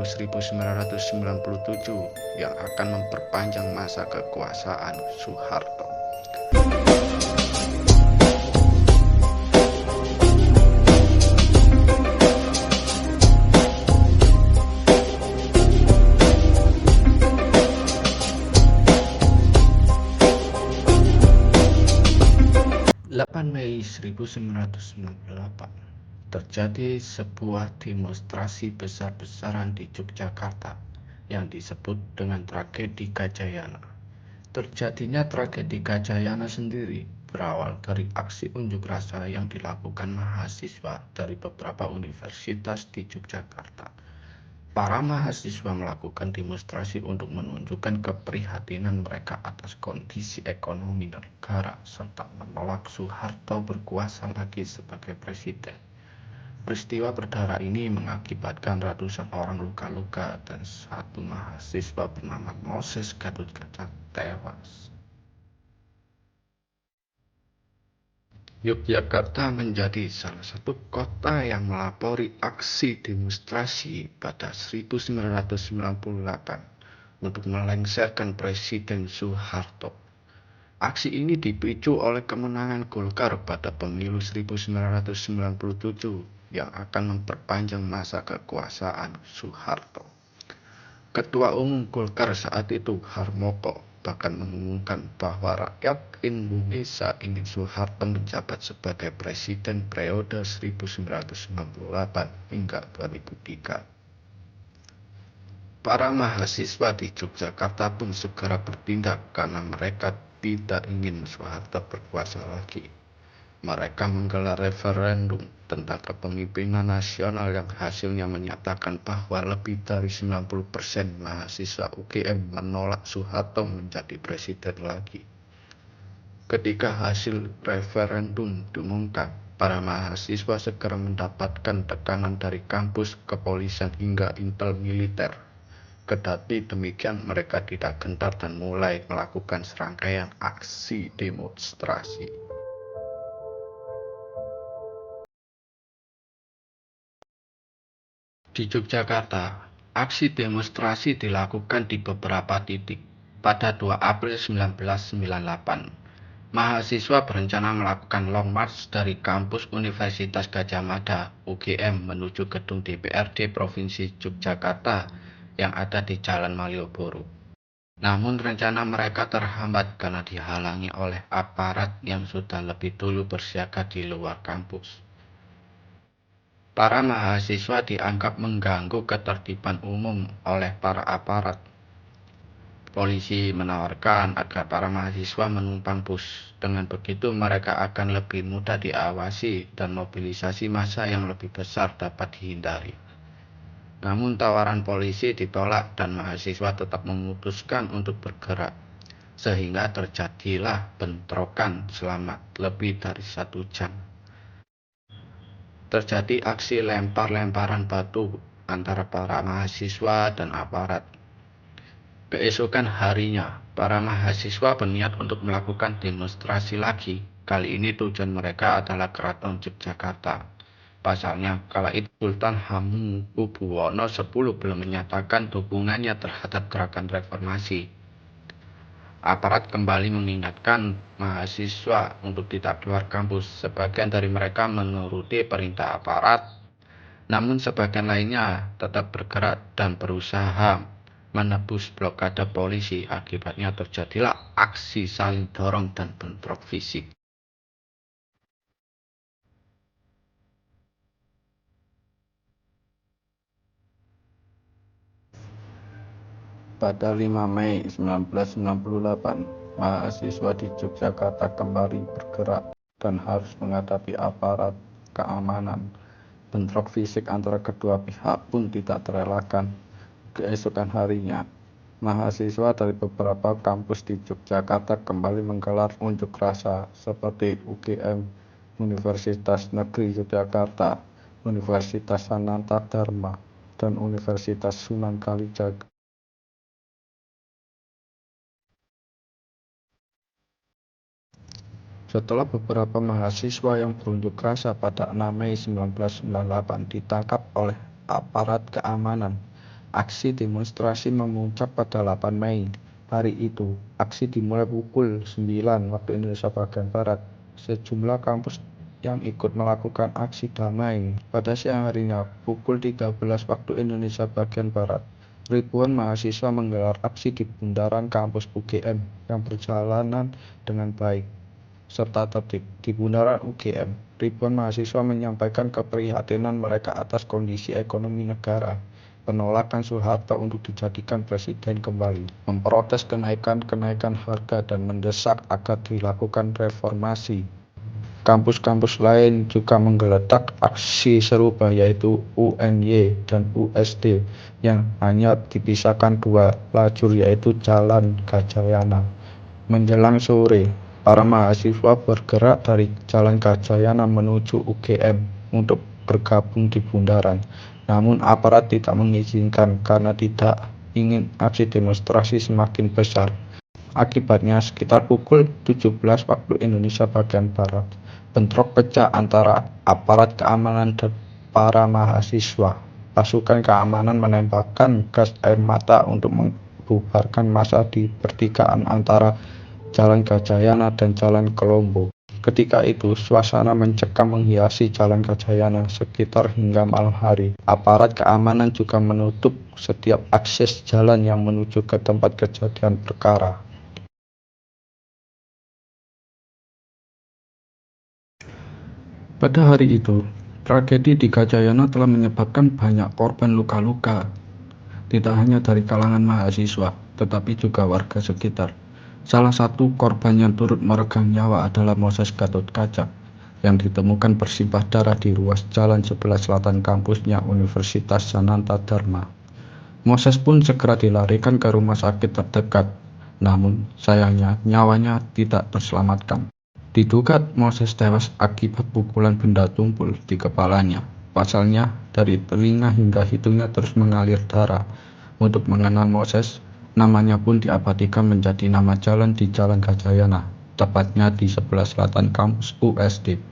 Pemilu 1997 yang akan memperpanjang masa kekuasaan Soeharto. 8 Mei 1998 terjadi sebuah demonstrasi besar-besaran di Yogyakarta yang disebut dengan tragedi Gajayana. Terjadinya tragedi Gajayana sendiri berawal dari aksi unjuk rasa yang dilakukan mahasiswa dari beberapa universitas di Yogyakarta. Para mahasiswa melakukan demonstrasi untuk menunjukkan keprihatinan mereka atas kondisi ekonomi negara serta menolak Soeharto berkuasa lagi sebagai presiden. Peristiwa berdarah ini mengakibatkan ratusan orang luka-luka dan satu mahasiswa bernama Moses Gatotkaca tewas. Yogyakarta menjadi salah satu kota yang melapori aksi demonstrasi pada 1998 untuk melengsarkan Presiden Soeharto. Aksi ini dipicu oleh kemenangan Golkar pada pemilu 1997 yang akan memperpanjang masa kekuasaan Soeharto. Ketua Umum Golkar saat itu, Harmoko, bahkan mengumumkan bahwa rakyat Indonesia ingin Soeharto menjabat sebagai presiden periode 1998 hingga 2003. Para mahasiswa di Yogyakarta pun segera bertindak karena mereka tidak ingin Soeharto berkuasa lagi. Mereka menggelar referendum tentang kepemimpinan nasional yang hasilnya menyatakan bahwa lebih dari 90% mahasiswa UGM menolak Soeharto menjadi presiden lagi. Ketika hasil referendum diumumkan, para mahasiswa segera mendapatkan tekanan dari kampus, kepolisian hingga intel militer. Kendati demikian, mereka tidak gentar dan mulai melakukan serangkaian aksi demonstrasi. Di Yogyakarta, aksi demonstrasi dilakukan di beberapa titik. Pada 2 April 1998, mahasiswa berencana melakukan long march dari kampus Universitas Gadjah Mada (UGM) menuju gedung DPRD Provinsi Yogyakarta yang ada di Jalan Malioboro. Namun rencana mereka terhambat karena dihalangi oleh aparat yang sudah lebih dulu bersiaga di luar kampus. Para mahasiswa dianggap mengganggu ketertiban umum oleh para aparat. Polisi menawarkan agar para mahasiswa menumpang bus. Dengan begitu mereka akan lebih mudah diawasi dan mobilisasi massa yang lebih besar dapat dihindari. Namun tawaran polisi ditolak dan mahasiswa tetap memutuskan untuk bergerak. Sehingga terjadilah bentrokan selama lebih dari 1 jam. Terjadi aksi lempar-lemparan batu antara para mahasiswa dan aparat. Keesokan harinya, para mahasiswa berniat untuk melakukan demonstrasi lagi. Kali ini tujuan mereka adalah Keraton Yogyakarta. Pasalnya, kala itu Sultan Hamengkubuwono X belum menyatakan dukungannya terhadap gerakan reformasi. Aparat kembali mengingatkan mahasiswa untuk tidak keluar kampus. Sebagian dari mereka menuruti perintah aparat, namun sebagian lainnya tetap bergerak dan berusaha menebus blokade polisi. Akibatnya terjadilah aksi saling dorong dan bentrok fisik. Pada 5 Mei 1998, mahasiswa di Yogyakarta kembali bergerak dan harus menghadapi aparat keamanan. Bentrok fisik antara kedua pihak pun tidak terelakkan. Keesokan harinya, mahasiswa dari beberapa kampus di Yogyakarta kembali menggelar unjuk rasa seperti UGM, Universitas Negeri Yogyakarta, Universitas Sananta Dharma, dan Universitas Sunan Kalijaga. Setelah beberapa mahasiswa yang berunjuk rasa pada 6 Mei 1998 ditangkap oleh aparat keamanan, Aksi demonstrasi memuncak pada 8 Mei. Hari itu, aksi dimulai pukul 9 waktu Indonesia bagian Barat. Sejumlah kampus yang ikut melakukan aksi damai. Pada siang harinya, pukul 13 waktu Indonesia bagian Barat, ribuan mahasiswa menggelar aksi di bundaran kampus UGM yang berjalanan dengan baik serta tertib. Di bundaran UGM, ribuan mahasiswa menyampaikan keprihatinan mereka atas kondisi ekonomi negara, penolakan Soeharto untuk dijadikan presiden kembali, memprotes kenaikan harga dan mendesak agar dilakukan reformasi. Kampus-kampus lain juga menggeletak aksi serupa, yaitu UNY dan USD yang hanya dipisahkan 2 lajur, yaitu Jalan Gajayana. Menjelang sore, para mahasiswa bergerak dari Jalan Gajayana menuju UGM untuk bergabung di bundaran. Namun aparat tidak mengizinkan karena tidak ingin aksi demonstrasi semakin besar. Akibatnya, sekitar pukul 17 waktu Indonesia bagian Barat, bentrok pecah antara aparat keamanan dan para mahasiswa. Pasukan keamanan menembakkan gas air mata untuk membubarkan massa di pertigaan antara Jalan Gajayana dan Jalan Colombo. Ketika itu, suasana mencekam menghiasi Jalan Gajayana sekitar hingga malam hari. Aparat keamanan juga menutup setiap akses jalan yang menuju ke tempat kejadian perkara. Pada hari itu, tragedi di Gajayana telah menyebabkan banyak korban luka-luka, tidak hanya dari kalangan mahasiswa, tetapi juga warga sekitar. Salah satu korban yang turut meregang nyawa adalah Moses Gatotkaca yang ditemukan bersimbah darah di ruas jalan sebelah selatan kampusnya Universitas Sananta Dharma. Moses pun segera dilarikan ke rumah sakit terdekat, namun sayangnya nyawanya tidak terselamatkan. Diduga Moses tewas akibat pukulan benda tumpul di kepalanya. Pasalnya, dari telinga hingga hidungnya terus mengalir darah. Untuk mengenal Moses, namanya pun diabadikan menjadi nama jalan di Jalan Gajayana, tepatnya di sebelah selatan kampus USD.